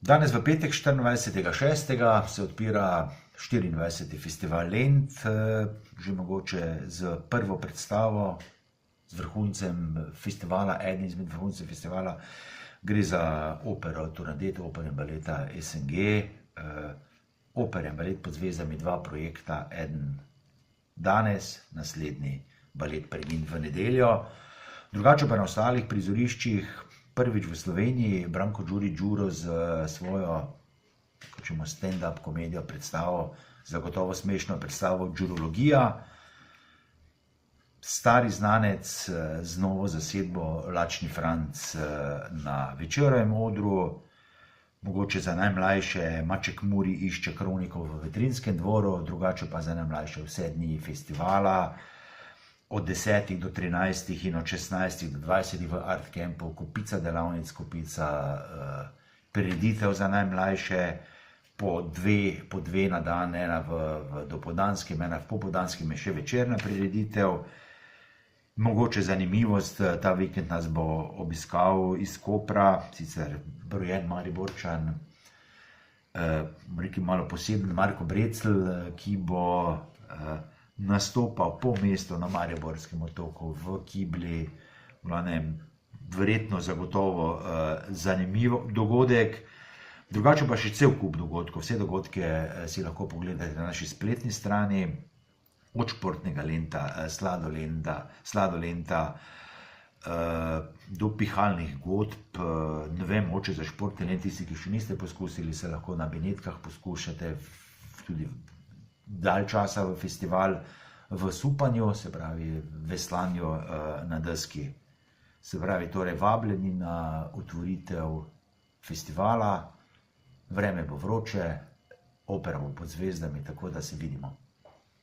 Danes v petek 24.6. se odpira 24. festival Lent, že mogoče z prvo predstavo, z vrhuncem festivala, eden izmed vrhuncev festivala. Gre za opero Turandot, opero in baleta SNG, opera in balet pod zvezdami, dva projekta, eden danes, naslednji balet Pregin v nedeljo. Drugače pa na ostalih prizoriščih, prvič v Sloveniji, Branko Đurić Đuro z svojo stand-up komedijo predstavo, zagotovo smešno predstavo Đurologija. Stari znanec z novo zasedbo Lačni Franc na Večerovem odru, mogoče za najmlajše Maček Muri išče kroniko v Vetrinjskem dvoru, drugače pa za najmlajše vse dni festivala, od 10 do 13 in od 16 do 20 v Art Campu, kupica delavnic, kupica prireditev za najmlajše, po dve na dan, ena v dopoldanskem, ena v popoldanskem, je še večerna prireditev. Mogoče zanimivost, ta vikend nas bo obiskal iz Kopra, sicer rojen Mariborčan, rekel malo poseben Marko Brecl, ki bo nastopal po mestu na Mariborskem otoku v Kibli, verjetno zagotovo zanimiv dogodek. Drugače pa še cel kup dogodkov, vse dogodke si lahko pogledate na naši spletni strani, od športnega lenta, sladolenta, do pihalnih godb, ne vem, mogoče za športni lent, tisti, ki še niste poskusili, se lahko na Benetkah poskušate, tudi dalj časa v festival, v supanju, se pravi veslanju na deski. Se pravi, torej vabljeni na otvoritev festivala, vreme bo vroče, opera bo pod zvezdami, tako da se vidimo.